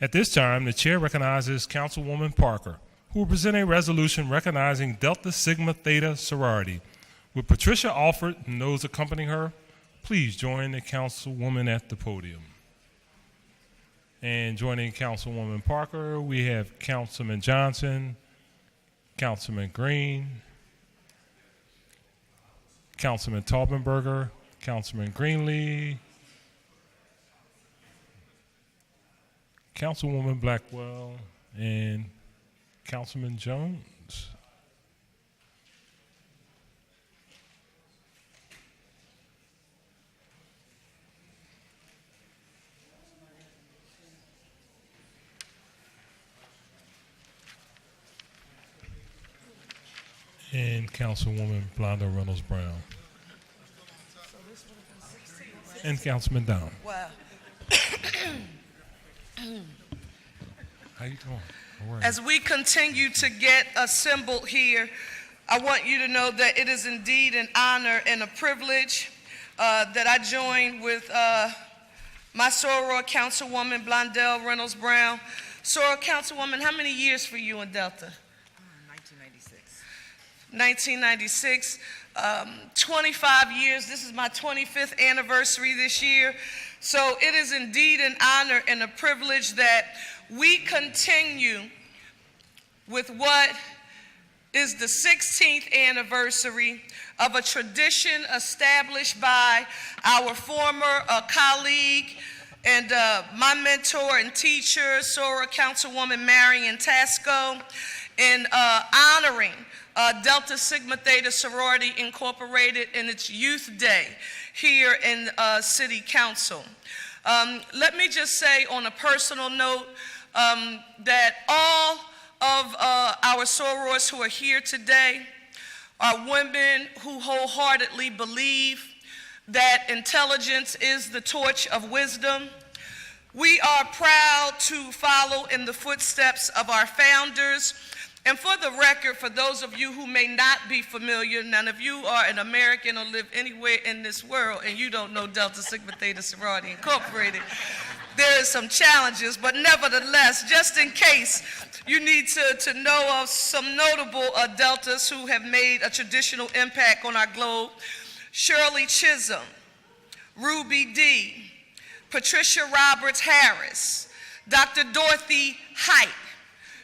At this time, the chair recognizes Councilwoman Parker, who will present a resolution recognizing Delta Sigma Theta Sorority. With Patricia Alford and those accompanying her, please join the Councilwoman at the podium. And joining Councilwoman Parker, we have Councilman Johnson, Councilman Green, Councilman Taubenberger, Councilman Greenlee, Councilwoman Blackwell, and Councilman Jones. And Councilwoman Blonda Reynolds Brown. And Councilman Down. Wow. How you doing? As we continue to get assembled here, I want you to know that it is indeed an honor and a privilege that I join with my soror Councilwoman Blondell Reynolds Brown. Soror Councilwoman, how many years for you in Delta? 1996. 25 years. This is my 25th anniversary this year. So it is indeed an honor and a privilege that we continue with what is the 16th anniversary of a tradition established by our former colleague and my mentor and teacher, soror Councilwoman Marion Tasco, in honoring Delta Sigma Theta Sorority Incorporated in its Youth Day here in City Council. Let me just say on a personal note that all of our sorors who are here today are women who wholeheartedly believe that intelligence is the torch of wisdom. We are proud to follow in the footsteps of our founders. And for the record, for those of you who may not be familiar, none of you are an American or live anywhere in this world and you don't know Delta Sigma Theta Sorority Incorporated, there is some challenges, but nevertheless, just in case you need to know of some notable Deltas who have made a traditional impact on our globe: Shirley Chisholm, Ruby D, Patricia Roberts Harris, Dr. Dorothy Height,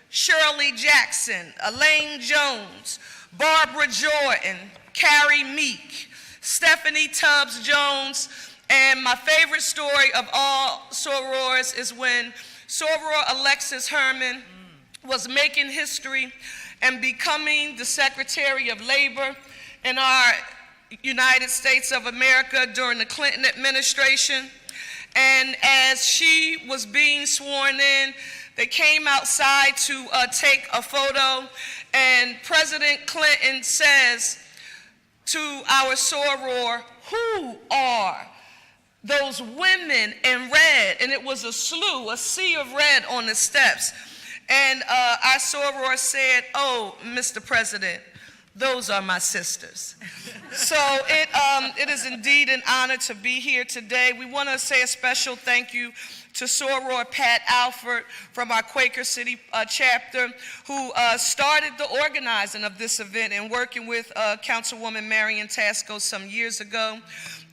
Shirley Jackson, Elaine Jones, Barbara Jordan, Carrie Meek, Stephanie Tubbs Jones, and my favorite story of all sorors is when soror Alexis Herman was making history and becoming the Secretary of Labor in our United States of America during the Clinton administration. And as she was being sworn in, they came outside to take a photo, and President Clinton says to our soror, "Who are those women in red?" And it was a slew, a sea of red on the steps. And our soror said, "Oh, Mr. President, those are my sisters." So it is indeed an honor to be here today. We want to say a special thank you to soror Pat Alford from our Quaker City chapter, who started the organizing of this event and working with Councilwoman Marion Tasco some years ago.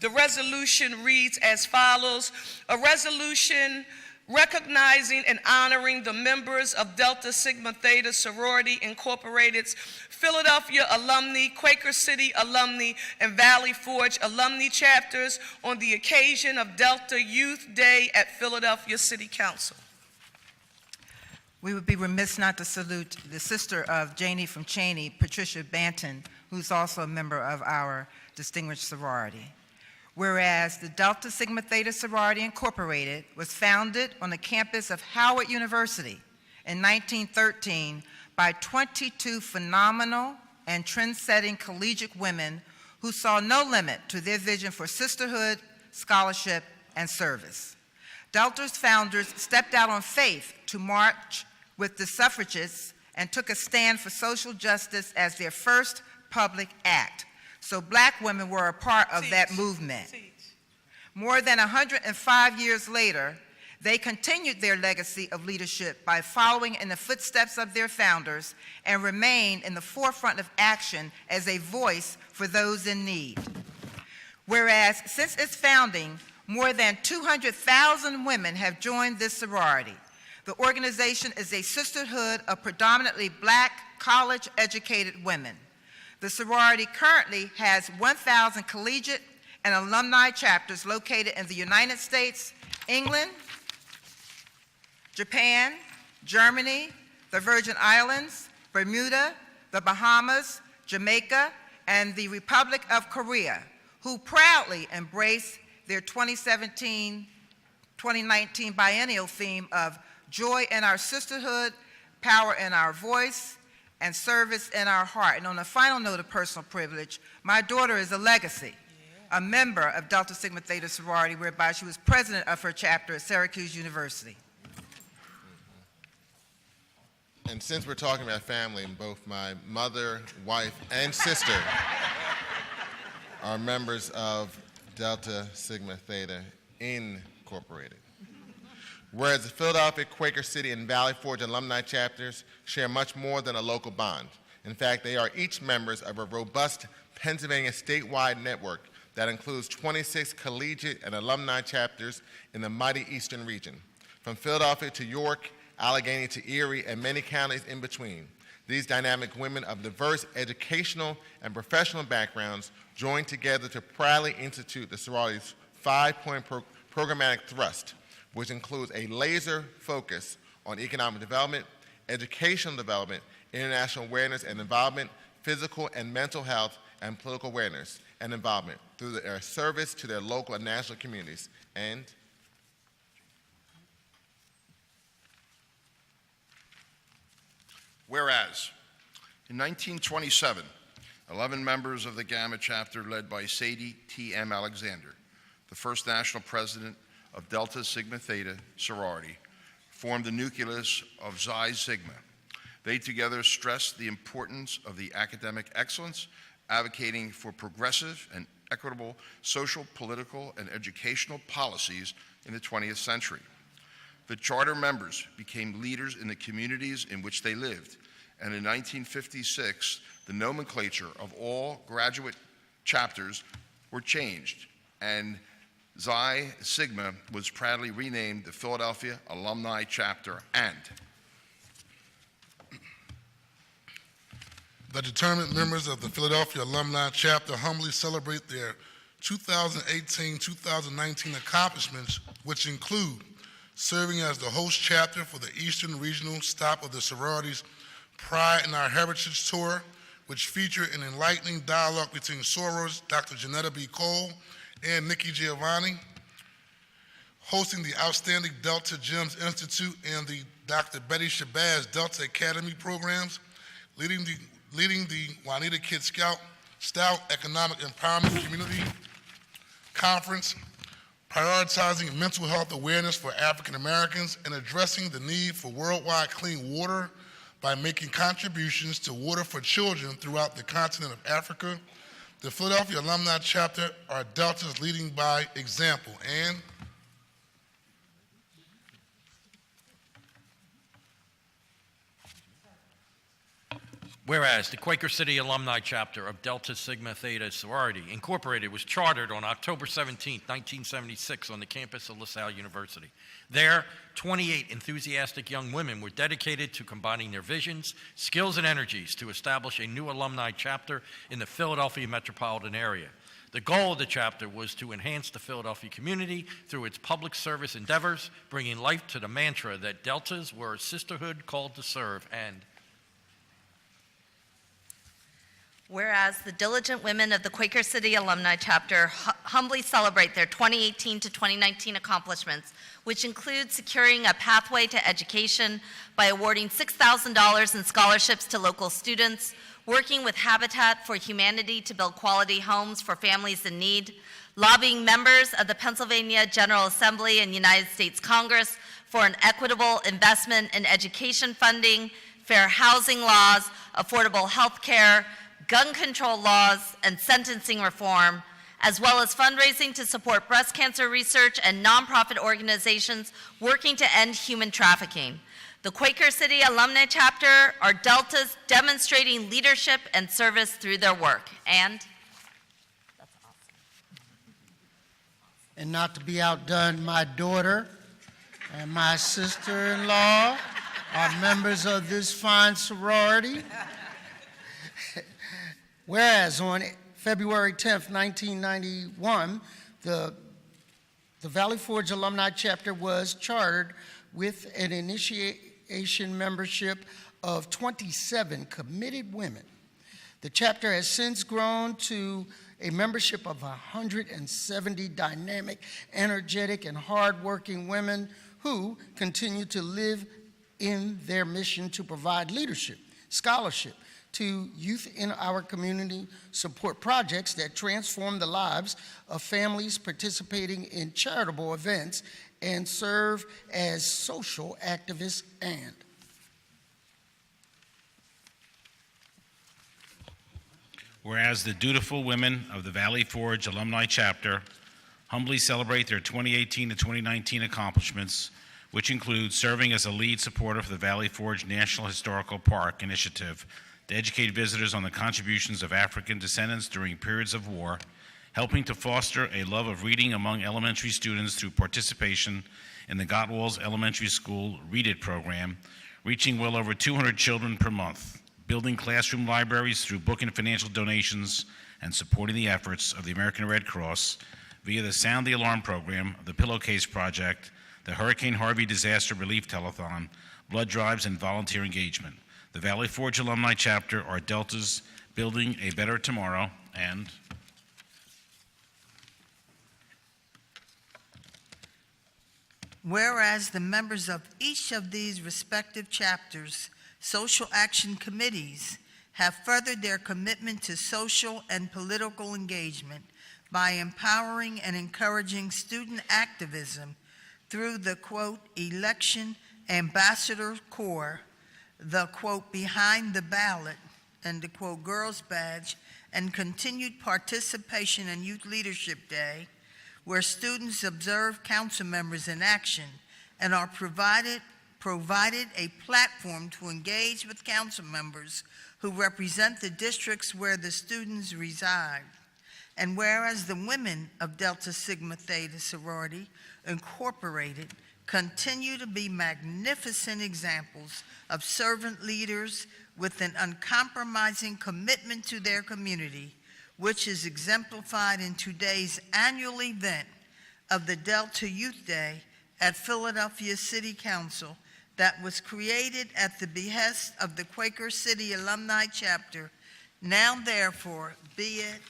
The resolution reads as follows: a resolution recognizing and honoring the members of Delta Sigma Theta Sorority Incorporated's Philadelphia Alumnae, Quaker City Alumnae, and Valley Forge Alumnae chapters on the occasion of Delta Youth Day at Philadelphia City Council. We would be remiss not to salute the sister of Janie from Cheney, Patricia Banton, who's also a member of our distinguished sorority. Whereas the Delta Sigma Theta Sorority Incorporated was founded on the campus of Howard University in 1913 by 22 phenomenal and trend-setting collegiate women who saw no limit to their vision for sisterhood, scholarship, and service. Delta's founders stepped out on faith to march with the suffragists and took a stand for social justice as their first public act. So Black women were a part of that movement. More than 105 years later, They continued their legacy of leadership by following in the footsteps of their founders and remained in the forefront of action as a voice for those in need. Whereas since its founding, more than 200,000 women have joined this sorority. The organization is a sisterhood of predominantly Black, college-educated women. The sorority currently has 1,000 collegiate and alumni chapters located in the United States, England, Japan, Germany, the Virgin Islands, Bermuda, the Bahamas, Jamaica, and the Republic of Korea, who proudly embrace their 2017-2019 biennial theme of joy in our sisterhood, power in our voice, and service in our heart. And on a final note of personal privilege, my daughter is a legacy, a member of Delta Sigma Theta Sorority, whereby she was president of her chapter at Syracuse University. And since we're talking about family, both my mother, wife, and sister are members of Delta Sigma Theta Incorporated. Whereas the Philadelphia, Quaker City, and Valley Forge alumni chapters share much more than a local bond. In fact, they are each members of a robust Pennsylvania statewide network that includes 26 collegiate and alumni chapters in the mighty Eastern region. From Philadelphia to York, Allegheny to Erie, and many counties in between. These dynamic women of diverse educational and professional backgrounds join together to proudly institute the sorority's 5-point programmatic thrust, which includes a laser focus on economic development, educational development, international awareness and involvement, physical and mental health, and political awareness and involvement through their service to their local and national communities. And whereas, in 1927, 11 members of the Gamma chapter led by Sadie T.M. Alexander, the first national president of Delta Sigma Theta sorority, formed the nucleus of Xi Sigma. They together stressed the importance of the academic excellence, advocating for progressive and equitable social, political, and educational policies in the 20th century. The charter members became leaders in the communities in which they lived, and in 1956, the nomenclature of all graduate chapters were changed, and Xi Sigma was proudly renamed the Philadelphia Alumni Chapter. And the determined members of the Philadelphia Alumni Chapter humbly celebrate their 2018-2019 accomplishments, which include serving as the host chapter for the Eastern Regional stop of the sorority's Pride in Our Heritage Tour, which featured an enlightening dialogue between sorors Dr. Janetta B. Cole and Nikki Giovanni, hosting the outstanding Delta Gems Institute and the Dr. Betty Shabazz Delta Academy programs, leading the Juanita Kid Scout Economic Empowerment Community Conference, prioritizing mental health awareness for African Americans, and addressing the need for worldwide clean water by making contributions to water for children throughout the continent of Africa. The Philadelphia Alumni Chapter are Delta's leading by example. And whereas the Quaker City Alumni Chapter of Delta Sigma Theta Sorority Incorporated was chartered on October 17, 1976 on the campus of LaSalle University. There, 28 enthusiastic young women were dedicated to combining their visions, skills, and energies to establish a new alumni chapter in the Philadelphia metropolitan area. The goal of the chapter was to enhance the Philadelphia community through its public service endeavors, bringing life to the mantra that Deltas were a sisterhood called to serve. And whereas the diligent women of the Quaker City Alumni Chapter humbly celebrate their 2018 to 2019 accomplishments, which include securing a pathway to education by awarding $6,000 in scholarships to local students, working with Habitat for Humanity to build quality homes for families in need, lobbying members of the Pennsylvania General Assembly and United States Congress for an equitable investment in education funding, fair housing laws, affordable health care, gun control laws, and sentencing reform, as well as fundraising to support breast cancer research and nonprofit organizations working to end human trafficking. The Quaker City Alumnae Chapter are Deltas demonstrating leadership and service through their work. And And not to be outdone, my daughter and my sister-in-law are members of this fine sorority. Whereas on February 10th, 1991, the Valley Forge Alumni Chapter was chartered with an initiation membership of 27 committed women. The chapter has since grown to a membership of 170 dynamic, energetic, and hardworking women who continue to live in their mission to provide leadership, scholarship to youth in our community, support projects that transform the lives of families participating in charitable events, and serve as social activists and whereas the dutiful women of the Valley Forge Alumni Chapter humbly celebrate their 2018 to 2019 accomplishments, which include serving as a lead supporter for the Valley Forge National Historical Park Initiative to educate visitors on the contributions of African descendants during periods of war, helping to foster a love of reading among elementary students through participation in the Gottwalds Elementary School Read It program, reaching well over 200 children per month, building classroom libraries through book and financial donations, and supporting the efforts of the American Red Cross via the Sound the Alarm program, the Pillowcase Project, the Hurricane Harvey Disaster Relief Telethon, blood drives, and volunteer engagement. The Valley Forge Alumni Chapter are Delta's Building a Better Tomorrow, and whereas the members of each of these respective chapters' social action committees have furthered their commitment to social and political engagement by empowering and encouraging student activism through the, quote, Election Ambassador Corps, the, quote, Behind the Ballot, and the, quote, Girls Badge, and continued participation in Youth Leadership Day, where students observe council members in action and are provided a platform to engage with council members who represent the districts where the students reside. And whereas the women of Delta Sigma Theta Sorority Incorporated continue to be magnificent examples of servant leaders with an uncompromising commitment to their community, which is exemplified in today's annual event of the Delta Youth Day at Philadelphia City Council that was created at the behest of the Quaker City Alumni Chapter. Now therefore be it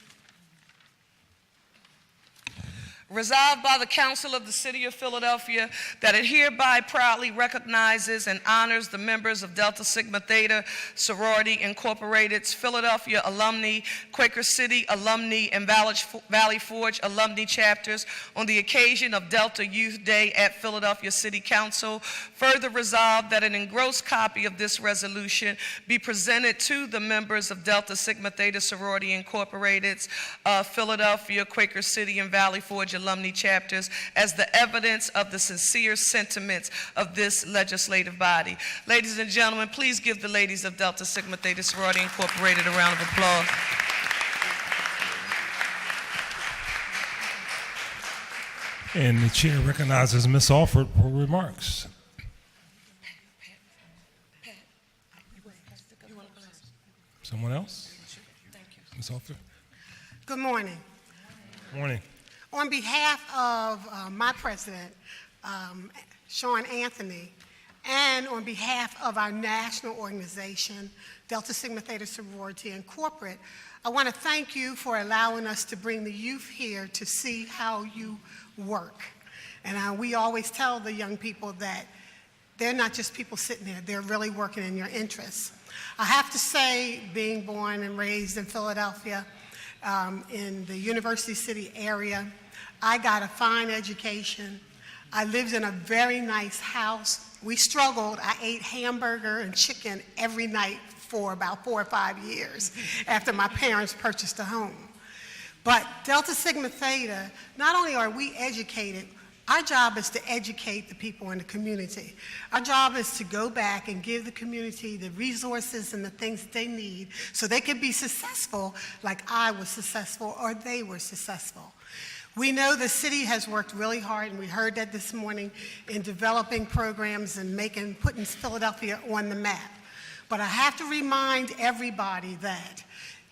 resolved by the Council of the City of Philadelphia that it hereby proudly recognizes and honors the members of Delta Sigma Theta Sorority Incorporated's Philadelphia Alumnae, Quaker City Alumnae, and Valley Forge Alumnae chapters on the occasion of Delta Youth Day at Philadelphia City Council. Further resolved that an engrossed copy of this resolution be presented to the members of Delta Sigma Theta Sorority Incorporated's Philadelphia, Quaker City, and Valley Forge Alumni chapters as the evidence of the sincere sentiments of this legislative body. Ladies and gentlemen, please give the ladies of Delta Sigma Theta Sorority Incorporated a round of applause. And the chair recognizes Ms. Alford for remarks. Someone else? Ms. Alford? Good morning. Morning. On behalf of my president, Sean Anthony, and on behalf of our national organization, Delta Sigma Theta Sorority Incorporated, I want to thank you for allowing us to bring the youth here to see how you work. And we always tell the young people that they're not just people sitting there, they're really working in your interests. I have to say, being born and raised in Philadelphia, in the University City area, I got a fine education. I lived in a very nice house. We struggled. I ate hamburger and chicken every night for about 4 or 5 years after my parents purchased a home. But Delta Sigma Theta, not only are we educated, our job is to educate the people in the community. Our job is to go back and give the community the resources and the things that they need so they can be successful like I was successful or they were successful. We know the city has worked really hard, and we heard that this morning, in developing programs and putting Philadelphia on the map. But I have to remind everybody that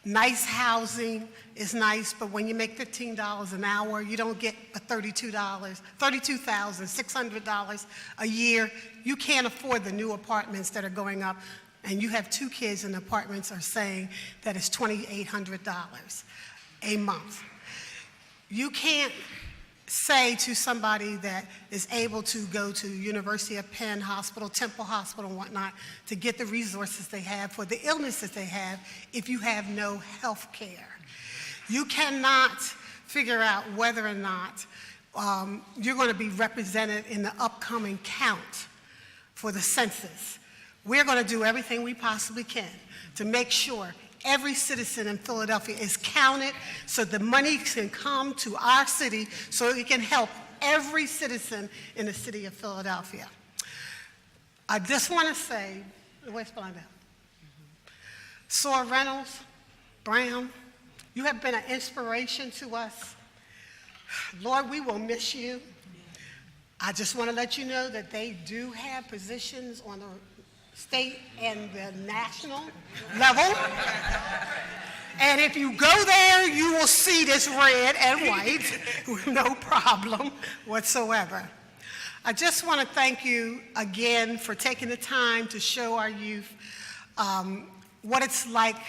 nice housing is nice, but when you make $15 an hour, you don't get a $32,600 a year. You can't afford the new apartments that are going up, and you have 2 kids in apartments are saying that it's $2,800 a month. You can't say to somebody that is able to go to University of Penn Hospital, Temple Hospital, and whatnot, to get the resources they have for the illnesses they have if you have no health care. You cannot figure out whether or not you're going to be represented in the upcoming count for the census. We're going to do everything we possibly can to make sure every citizen in Philadelphia is counted so the money can come to our city so it can help every citizen in the city of Philadelphia. I just want to say, where's Belinda? Saw Reynolds, Brown, you have been an inspiration to us. Lord, we will miss you. I just want to let you know that they do have positions on the state and the national level. And if you go there, you will see this red and white with no problem whatsoever. I just want to thank you again for taking the time to show our youth what it's like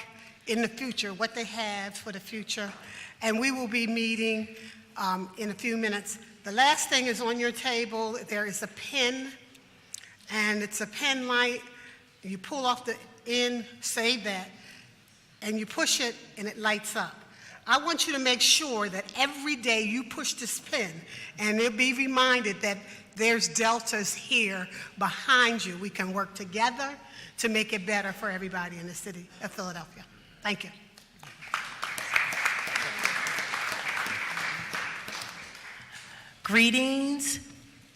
in the future, what they have for the future. And we will be meeting in a few minutes. The last thing is on your table. There is a pen, and it's a pen light. You pull off the end, save that, and you push it, and it lights up. I want you to make sure that every day you push this pin, and you'll be reminded that there's Deltas here behind you. We can work together to make it better for everybody in the city of Philadelphia. Thank you. Greetings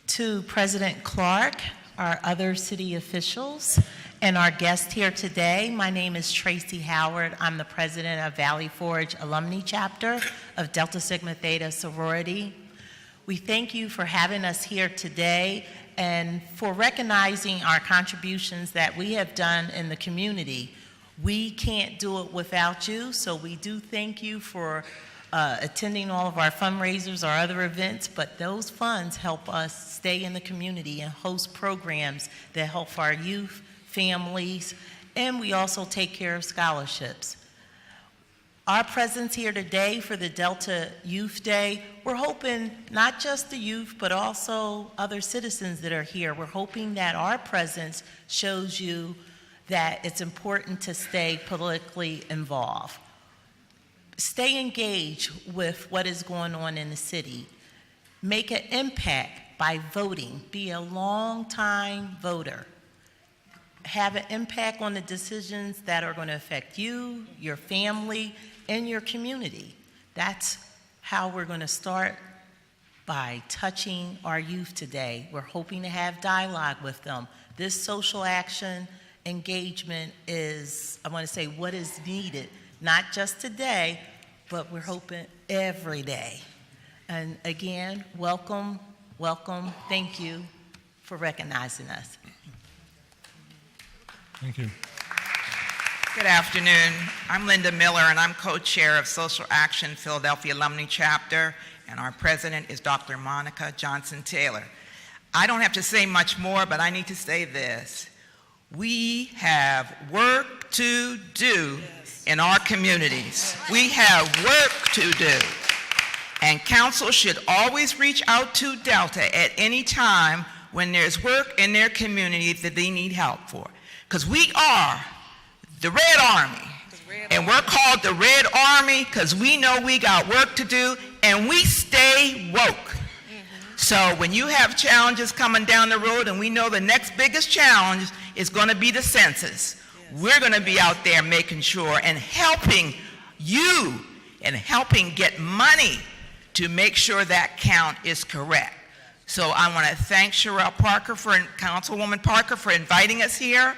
to President Clark, our other city officials, and our guest here today. My name is Tracy Howard. I'm the president of Valley Forge Alumnae Chapter of Delta Sigma Theta Sorority. We thank you for having us here today and for recognizing our contributions that we have done in the community. We can't do it without you, so we do thank you for attending all of our fundraisers, our other events, but those funds help us stay in the community and host programs that help our youth, families, and we also take care of scholarships. Our presence here today for the Delta Youth Day, we're hoping not just the youth, but also other citizens that are here. We're hoping that our presence shows you that it's important to stay politically involved. Stay engaged with what is going on in the city. Make an impact by voting. Be a long-time voter. Have an impact on the decisions that are going to affect you, your family, and your community. That's how we're going to start, by touching our youth today. We're hoping to have dialogue with them. This social action engagement is, I want to say, what is needed, not just today, but we're hoping every day. And again, welcome, welcome. Thank you for recognizing us. Thank you. Good afternoon. I'm Linda Miller, and I'm co-chair of Social Action Philadelphia Alumnae Chapter, and our president is Dr. Monica Johnson-Taylor. I don't have to say much more, but I need to say this. We have work to do in our communities. We have work to do. And council should always reach out to Delta at any time when there's work in their community that they need help for. Because we are the Red Army, and we're called the Red Army because we know we got work to do, and we stay woke. So when you have challenges coming down the road, and we know the next biggest challenge is going to be the census, we're going to be out there making sure and helping you and helping get money to make sure that count is correct. So I want to thank Cherelle Parker Councilwoman Parker for inviting us here,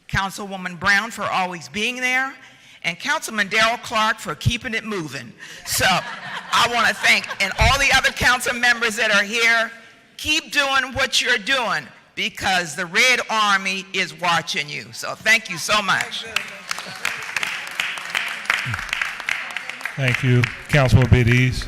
Councilwoman Brown for always being there, and Councilman Darrell Clark for keeping it moving. So I want to thank, and all the other council members that are here, keep doing what you're doing because the Red Army is watching you. So thank you so much. Thank you, Councilwoman Bediz.